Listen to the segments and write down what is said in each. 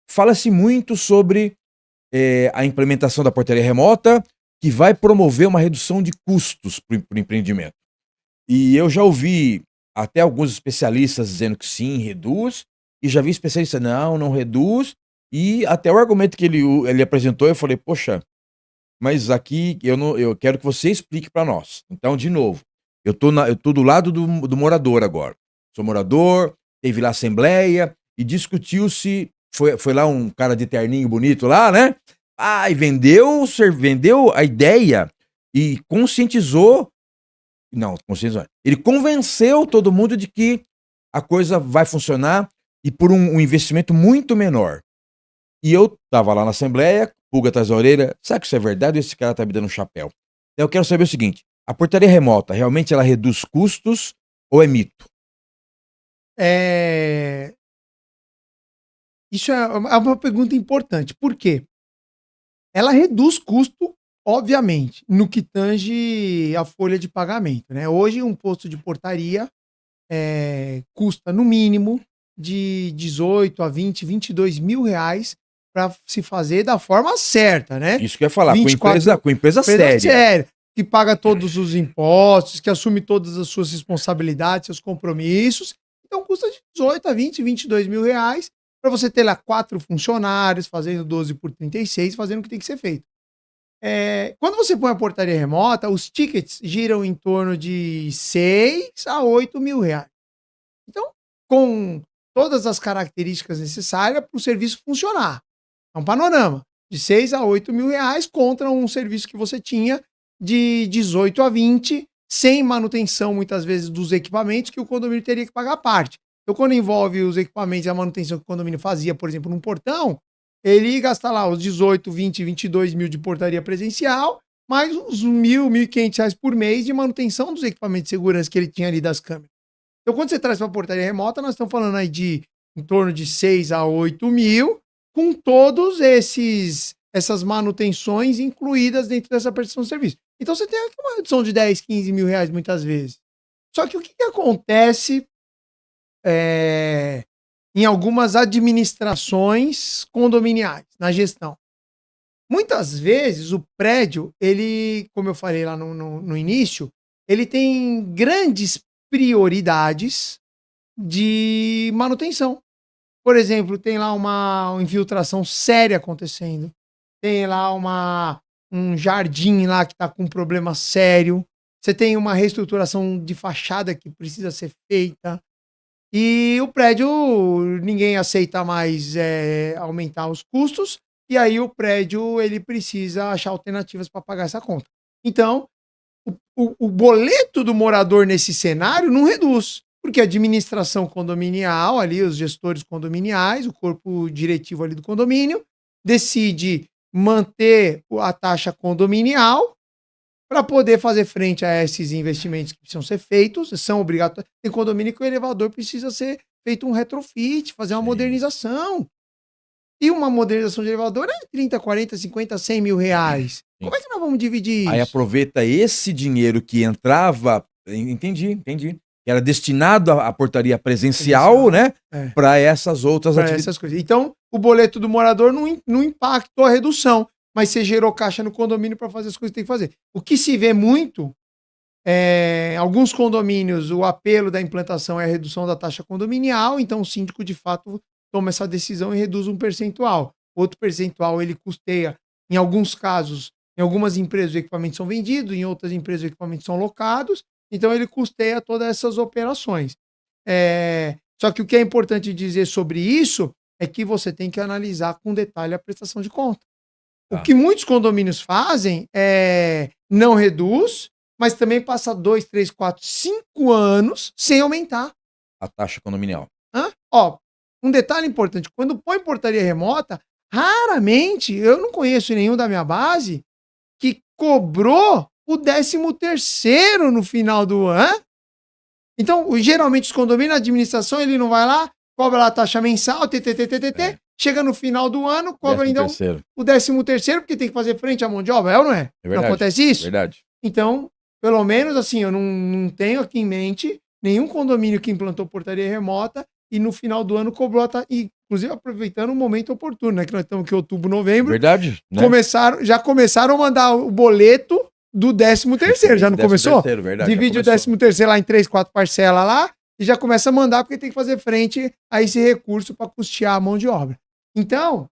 fala-se muito sobre a implementação da portaria remota, que vai promover uma redução de custos para o empreendimento. E eu já ouvi até alguns especialistas dizendo que sim, reduz, e já vi especialista, não, não reduz, e até o argumento que ele apresentou, eu falei, poxa, mas aqui eu quero que você explique para nós. Então, de novo, eu tô do lado do morador agora. Sou morador, teve lá assembleia e discutiu-se, foi lá um cara de terninho bonito lá, né? Ah, e vendeu a ideia e conscientizou, não, conscientizou. Ele convenceu todo mundo de que a coisa vai funcionar e por um investimento muito menor. E eu tava lá na assembleia, pulga atrás da orelha, será que isso é verdade ou esse cara tá me dando um chapéu? Então eu quero saber o seguinte, a portaria remota, realmente ela reduz custos ou é mito? É... Isso é uma pergunta importante. Por quê? Ela reduz custo, obviamente, no que tange a folha de pagamento, né? Hoje, um posto de portaria custa, no mínimo, de 18 a 20, 22 mil reais para se fazer da forma certa, né? Isso que eu ia falar, 24, com empresa séria. que paga todos os impostos, que assume todas as suas responsabilidades, seus compromissos. Então custa de 18 a 20, 22 mil reais para você ter lá 4 funcionários, fazendo 12 por 36, fazendo o que tem que ser feito. Quando você põe a portaria remota, os tickets giram em torno de 6 a 8 mil reais. Então, com todas as características necessárias para o serviço funcionar. É um panorama de 6 a 8 mil reais contra um serviço que você tinha de 18 a 20, sem manutenção, muitas vezes, dos equipamentos que o condomínio teria que pagar a parte. Então, quando envolve os equipamentos e a manutenção que o condomínio fazia, por exemplo, num portão, ele gasta lá os 18, 20, 22 mil de portaria presencial, mais uns 1.000, 1.500 reais por mês de manutenção dos equipamentos de segurança que ele tinha ali das câmeras. Então, quando você traz para a portaria remota, nós estamos falando aí de em torno de 6 a 8 mil, com todos essas manutenções incluídas dentro dessa prestação de serviço. Então, você tem aqui uma redução de 10, 15 mil reais muitas vezes. Só que o que acontece em algumas administrações condominiais, na gestão? Muitas vezes o prédio, ele, como eu falei lá no início, ele tem grandes prioridades de manutenção. Por exemplo, tem lá uma infiltração séria acontecendo. Tem lá um jardim lá que está com um problema sério. Você tem uma reestruturação de fachada que precisa ser feita. E o prédio, ninguém aceita mais aumentar os custos. E aí o prédio, ele precisa achar alternativas para pagar essa conta. Então, o boleto do morador nesse cenário não reduz, porque a administração condominial, ali, os gestores condominiais, o corpo diretivo ali do condomínio, decide manter a taxa condominial para poder fazer frente a esses investimentos que precisam ser feitos, são obrigatórios. Tem condomínio que o elevador precisa ser feito um retrofit, fazer uma modernização. E uma modernização de elevador é 30, 40, 50, 100 mil reais. Sim. Como é que nós vamos dividir isso? Aí aproveita esse dinheiro que entrava, entendi, que era destinado à portaria presencial, né? Para essas outras atividades. Essas coisas. Então, o boleto do morador não impactou a redução, mas você gerou caixa no condomínio para fazer as coisas que tem que fazer. O que se vê muito, alguns condomínios, o apelo da implantação é a redução da taxa condominial, então o síndico, de fato, toma essa decisão e reduz um percentual. Outro percentual ele custeia, em alguns casos, em algumas empresas os equipamentos são vendidos, em outras empresas os equipamentos são locados, então ele custeia todas essas operações. Só que o que é importante dizer sobre isso é que você tem que analisar com detalhe a prestação de conta. O que muitos condomínios fazem é não reduz, mas também passa 2, 3, 4, 5 anos sem aumentar a taxa condominial. Um detalhe importante, quando põe portaria remota, raramente, eu não conheço nenhum da minha base que cobrou o 13º no final do ano. Então, geralmente os condomínios, a administração, ele não vai lá, cobra lá a taxa mensal, chega no final do ano, cobra então o 13º, porque tem que fazer frente à mão de obra, ou não é? É verdade, não acontece isso? Verdade. Então, pelo menos assim, eu não tenho aqui em mente nenhum condomínio que implantou portaria remota e no final do ano cobrou inclusive aproveitando o momento oportuno, né? Que nós estamos aqui em outubro, novembro. Verdade, né? Já começaram a mandar o boleto do 13º, já não começou? Verdade, Divide o 13º lá em 3, 4 parcelas lá e já começa a mandar porque tem que fazer frente a esse recurso para custear a mão de obra. Então,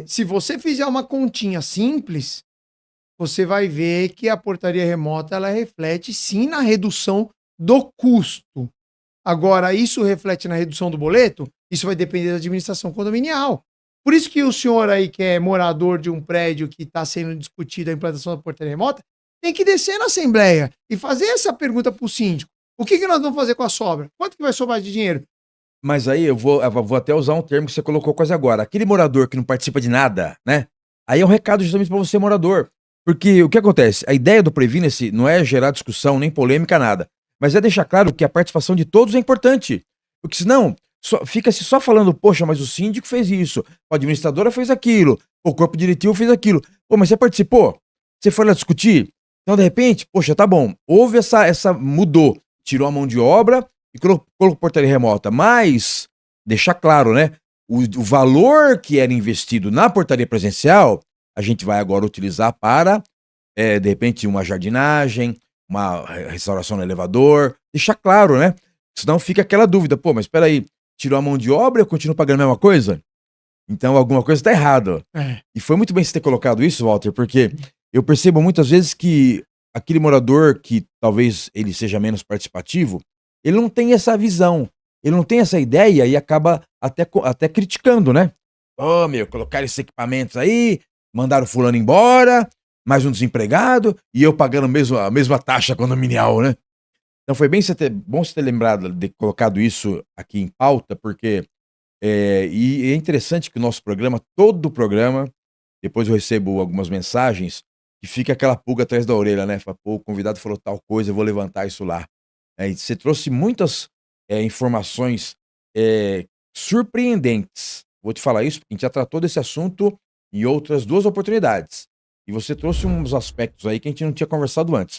se você fizer uma continha simples, você vai ver que a portaria remota ela reflete sim na redução do custo. Agora, isso reflete na redução do boleto? Isso vai depender da administração condominial. Por isso que o senhor aí, que é morador de um prédio que está sendo discutido a implantação da portaria remota, tem que descer na Assembleia e fazer essa pergunta para o síndico. O que nós vamos fazer com a sobra? Quanto que vai sobrar de dinheiro? Mas aí eu vou até usar um termo que você colocou quase agora. Aquele morador que não participa de nada, né? Aí é um recado justamente para você, morador. Porque o que acontece? A ideia do Previne-se não é gerar discussão, nem polêmica, nada. Mas é deixar claro que a participação de todos é importante. Porque senão, fica-se só falando, poxa, mas o síndico fez isso, a administradora fez aquilo, o corpo diretivo fez aquilo. Pô, mas você participou? Você foi lá discutir? Então, de repente, poxa, tá bom, houve mudou, tirou a mão de obra e colocou portaria remota. Mas, deixar claro, né? O valor que era investido na portaria presencial, a gente vai agora utilizar para, de repente, uma jardinagem, uma restauração no elevador, deixar claro, né? Senão fica aquela dúvida, pô, mas espera aí, tirou a mão de obra, eu continuo pagando a mesma coisa? Então alguma coisa está errada. E foi muito bem você ter colocado isso, Walter, porque eu percebo muitas vezes que aquele morador que talvez ele seja menos participativo, ele não tem essa visão, ele não tem essa ideia e acaba até criticando, né? Ô, colocaram esses equipamentos aí, mandaram fulano embora, mais um desempregado, e eu pagando a mesma taxa condominial, né? Então foi bom você ter lembrado de colocado isso aqui em pauta, porque e é interessante que o nosso programa, todo o programa, depois eu recebo algumas mensagens, e fica aquela pulga atrás da orelha, né? Fala, pô, o convidado falou tal coisa, eu vou levantar isso lá. E você trouxe muitas informações surpreendentes. Vou te falar isso, porque a gente já tratou desse assunto em outras 2 oportunidades. E você trouxe uns aspectos aí que a gente não tinha conversado antes.